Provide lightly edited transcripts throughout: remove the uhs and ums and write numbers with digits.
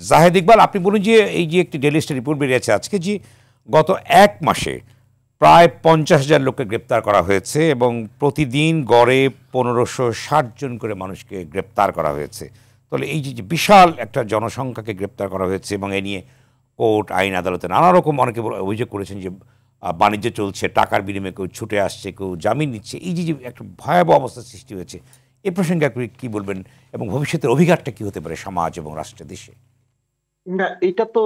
জাহেদ ইকবাল, আপনি বলুন যে এই যে একটি ডেইলি স্টার রিপোর্ট বেরিয়েছে আজকে যে গত এক মাসে প্রায় 50,000 লোককে গ্রেপ্তার করা হয়েছে এবং প্রতিদিন গড়ে 1560 জন করে মানুষকে গ্রেপ্তার করা হয়েছে। তাহলে এই যে বিশাল একটা জনসংখ্যাকে গ্রেপ্তার করা হয়েছে এবং এ নিয়ে কোর্ট আইন আদালতে নানা রকম অনেকে অভিযোগ করেছেন যে বাণিজ্য চলছে, টাকার বিনিময়ে কেউ ছুটে আসছে, কেউ জামিন নিচ্ছে, এই যে একটা ভয়াবহ অবস্থার সৃষ্টি হয়েছে, এই প্রসঙ্গে আপনি কী বলবেন এবং ভবিষ্যতের অভিঘাতটা কী হতে পারে সমাজ এবং রাষ্ট্রের দেশে? না, এটা তো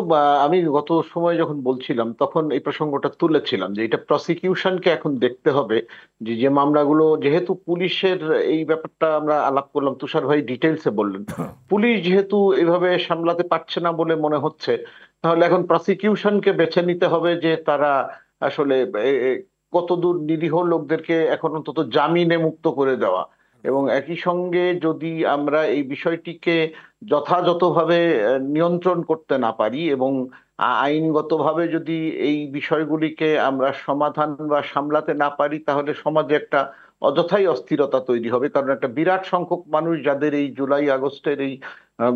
আমি গত সময় যখন বলছিলাম তখন এই প্রসঙ্গটা তুলেছিলাম যে এটা প্রসিকিউশনকে এখন দেখতে হবে যে যে মামলাগুলো, যেহেতু পুলিশের এই ব্যাপারটা আমরা আলাপ করলাম, তুষার ভাই ডিটেলসে বললেন, পুলিশ যেহেতু এইভাবে সামলাতে পারছে না বলে মনে হচ্ছে, তাহলে এখন প্রসিকিউশনকে বেছে নিতে হবে যে তারা আসলে কতদূর নিরীহ লোকদেরকে এখন অন্তত জামিনে মুক্ত করে দেওয়া। এবং একই সঙ্গে যদি আমরা এই বিষয়টিকে যথাযথভাবে নিয়ন্ত্রণ করতে না পারি এবং আইনগতভাবে যদি এই বিষয়গুলিকে আমরা সমাধান বা সামলাতে না পারি, তাহলে সমাজে একটা অযথাই অস্থিরতা তৈরি হবে। কারণ একটা বিরাট সংখ্যক মানুষ যাদের এই জুলাই আগস্টের এই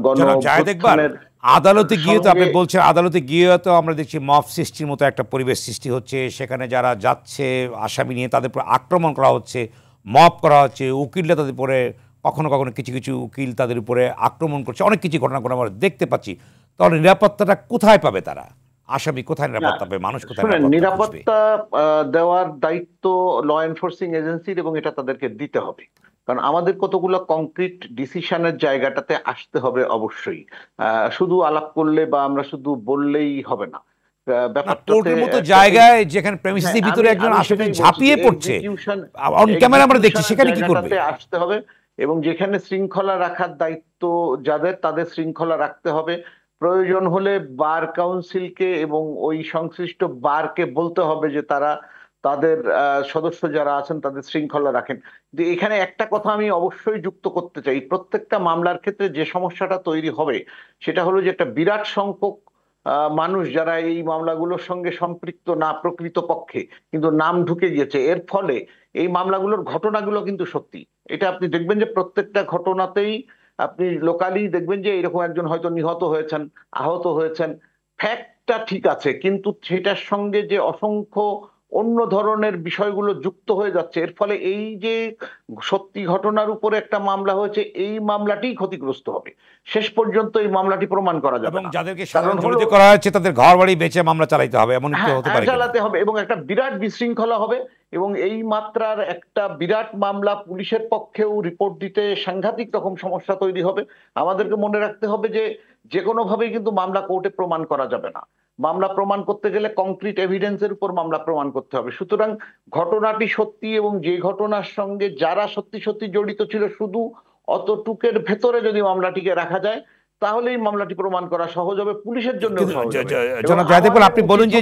গণ অভ্যুত্থানের আদালতে গিয়ে তো আপনি সঙ্গে বলছেন, আদালতে গিয়ে তো আমরা দেখছি মব সৃষ্টির মতো একটা পরিবেশ সৃষ্টি হচ্ছে, সেখানে যারা যাচ্ছে আসামি নিয়ে তাদের উপর আক্রমণ করা হচ্ছে, মব করা হচ্ছে, উকিলরা তাদের উপরে কখনো কখনো কিছু কিছু উকিল তাদের উপরে আক্রমণ করছে, অনেক কিছু ঘটনা আমরা দেখতে পাচ্ছি। তাহলে নিরাপত্তাটা কোথায় পাবে তারা? আসামি কোথায় নিরাপত্তা পাবে? মানুষ কোথায় নিরাপত্তা? নিরাপত্তা দেওয়ার দায়িত্ব ল এনফোর্সিং এজেন্সির, এবং এটা তাদেরকে দিতে হবে। কারণ আমাদের কতগুলো কংক্রিট ডিসিশনের জায়গাটাতে আসতে হবে অবশ্যই। শুধু আলাপ করলে বা আমরা শুধু বললেই হবে না। কোর্টের মতো জায়গায় যেখানে প্রেমিসিসের ভিতরে একজন আসামি ঝাঁপিয়ে পড়ছে, অন ক্যামেরা আমরা দেখছি, সেখানে কি করবে? আসতে হবে এবং যেখানে শৃঙ্খলা রাখার দায়িত্ব যাদের, তাদের শৃঙ্খলা রাখতে হবে। প্রয়োজন হলে বার কাউন্সিলকে এবং ওই সংশ্লিষ্ট বারকে বলতে হবে যে তারা তাদের সদস্য যারা আছেন তাদের শৃঙ্খলা রাখেন। যে এখানে একটা কথা আমি অবশ্যই যুক্ত করতে চাই, প্রত্যেকটা মামলার ক্ষেত্রে যে সমস্যাটা তৈরি হবে সেটা হলো যে একটা বিরাট সংখ্যক মানুষ যারা এই মামলাগুলোর সঙ্গে সম্পৃক্ত না প্রকৃতপক্ষে, কিন্তু নাম ঢুকে গিয়েছে, এর ফলে এই মামলাগুলোর ঘটনাগুলো কিন্তু সত্যি। এটা আপনি দেখবেন যে প্রত্যেকটা ঘটনাতেই আপনি লোকালি দেখবেন যে এরকম একজন হয়তো নিহত হয়েছেন, আহত হয়েছেন, ফ্যাক্টটা ঠিক আছে, কিন্তু সেটার সঙ্গে যে অসংখ্য অন্য ধরনের বিষয়গুলো যুক্ত হয়ে যাচ্ছে, এর ফলে এই যে সত্যি ঘটনার উপরে একটা মামলা হয়েছে, এই মামলাটি ক্ষতিগ্রস্ত হবে। শেষ পর্যন্ত এই মামলাটি প্রমাণ করা যাবে এবং না। যাদেরকে জড়িত করা হয়েছে তাদের ঘর বাড়ি বেচে মামলা চালাতে হবে, এমন কি হতে পারে? চালাতে হবে এবং একটা বিরাট বিশৃঙ্খলা হবে এবং এই মাত্রার একটা বিরাট মামলা পুলিশের পক্ষেও রিপোর্ট দিতে সাংঘাতিক রকম সমস্যা তৈরি হবে। আমাদেরকে মনে রাখতে হবে যে যে কোনো ভাবেই কিন্তু মামলা কোর্টে প্রমাণ করা যাবে না। মামলা প্রমাণ করতে গেলে কংক্রিট এভিডেন্সের উপর মামলা প্রমাণ করতে হবে। সুতরাং ঘটনাটি সত্যি এবং যে ঘটনার সঙ্গে যারা সত্যি সত্যি জড়িত ছিল, শুধু অতটুকের ভেতরে যদি মামলাটিকে রাখা যায়, তাহলে এই মামলাটি প্রমাণ করা সহজ হবে, পুলিশের জন্য সহজ হবে। জনাব জাহেদ ইকবাল, আপনি বলুন যে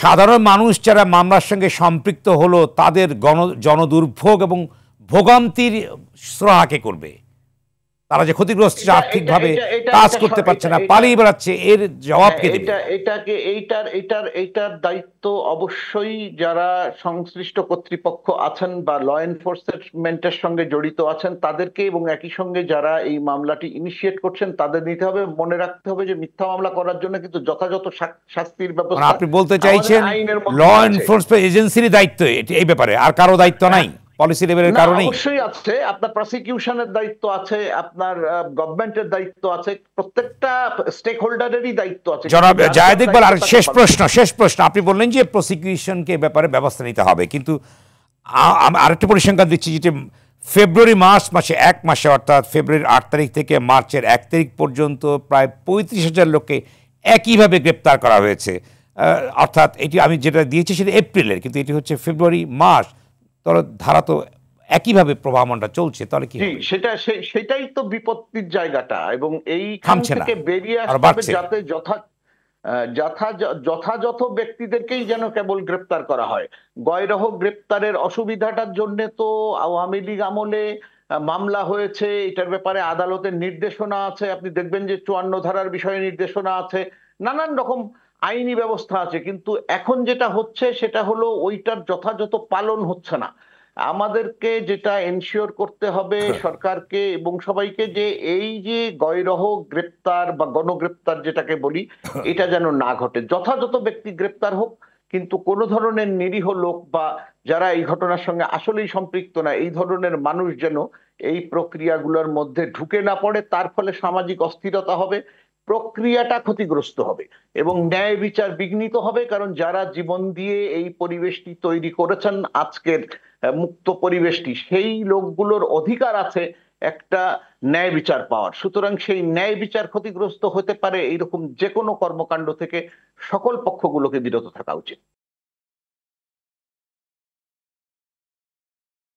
সাধারণ মানুষ যারা মামলার সঙ্গে সম্পৃক্ত হলো তাদের জনদুর্ভোগ এবং ভোগান্তির স্রোহাকে করবে, তারা যে ক্ষতিগ্রস্ত আর্থিকভাবে কাজ করতে পারছে না, পালিয়ে বেড়াচ্ছে, এর জবাব কে দেবে? এইটার দায়িত্ব অবশ্যই যারা সংশ্লিষ্ট কর্তৃপক্ষ আছেন বা ল এনফোর্সমেন্টের সঙ্গে জড়িত আছেন তাদেরকে, এবং একই সঙ্গে যারা এই মামলাটি ইনিশিয়েট করছেন তাদের নিতে হবে। মনে রাখতে হবে যে মিথ্যা মামলা করার জন্য কিন্তু যথাযথ শাস্তির ব্যবস্থা। আপনি বলতে চাইছেন ল এনফোর্সমেন্ট এজেন্সির দায়িত্ব এই ব্যাপারে, আর কারো দায়িত্ব নাই? পলিসি লেভেলের কারণে অবশ্যই আছে, আপনার প্রসিকিউশনের দায়িত্ব আছে, আপনার গভর্নমেন্টের দায়িত্ব আছে, প্রত্যেকটা স্টেক হোল্ডারেরই দায়িত্ব আছে। জনাব জাহেদ ইকবাল, আর শেষ প্রশ্ন, আপনি বললেন যে প্রসিকিউশনকে ব্যাপারে ব্যবস্থা নিতে হবে, কিন্তু আরেকটা পরিসংখ্যান দিচ্ছি যেটা ফেব্রুয়ারি মাসে এক মাসে অর্থাৎ ফেব্রুয়ারির 8 তারিখ থেকে মার্চের 1 তারিখ পর্যন্ত প্রায় 35,000 লোককে একইভাবে গ্রেপ্তার করা হয়েছে। অর্থাৎ এটি আমি যেটা দিয়েছি সেটা এপ্রিলের, কিন্তু এটি হচ্ছে ফেব্রুয়ারি মাস, তোর ধারা তো একইভাবে প্রবাহমানটা চলছে, তাহলে কি সেটাই তো বিপত্তির জায়গাটা। এবং এইখান থেকে বেরিয়ে আসতে হবে যাতে যথাযথ ব্যক্তিদেরকেই যেন কেবল গ্রেপ্তার করা হয়। গয়রহ গ্রেপ্তারের অসুবিধাটার জন্য তো আওয়ামী লীগ আমলে মামলা হয়েছে, এটার ব্যাপারে আদালতের নির্দেশনা আছে, আপনি দেখবেন যে 54 ধারার বিষয়ে নির্দেশনা আছে, নানান রকম আইনি ব্যবস্থা আছে, কিন্তু এখন যেটা হচ্ছে সেটা হলো ওইটার যথাযথ পালন হচ্ছে না। আমাদেরকে যেটা এনশিওর করতে হবে সরকারকে এবং সবাইকে, যে এই যে গয়রহ গ্রেপ্তার বা গণগ্রেপ্তার যেটাকে বলি, এটা যেন না ঘটে। যথাযথ ব্যক্তি গ্রেপ্তার হোক, কিন্তু কোনো ধরনের নিরীহ লোক বা যারা এই ঘটনার সঙ্গে আসলেই সম্পৃক্ত না, এই ধরনের মানুষ যেন এই প্রক্রিয়াগুলোর মধ্যে ঢুকে না পড়ে। তার ফলে সামাজিক অস্থিরতা হবে, প্রক্রিয়াটা ক্ষতিগ্রস্ত হবে এবং ন্যায় বিচার বিঘ্নিত হবে। কারণ যারা জীবন দিয়ে এই পরিবেশটি তৈরি করেছেন, আজকের মুক্ত পরিবেশটি, সেই লোকগুলোর অধিকার আছে একটা ন্যায় বিচার পাওয়ার। সুতরাং সেই ন্যায় বিচার ক্ষতিগ্রস্ত হতে পারে এইরকম যে কোনো কর্মকাণ্ড থেকে সকল পক্ষগুলোকে বিরত থাকা উচিত।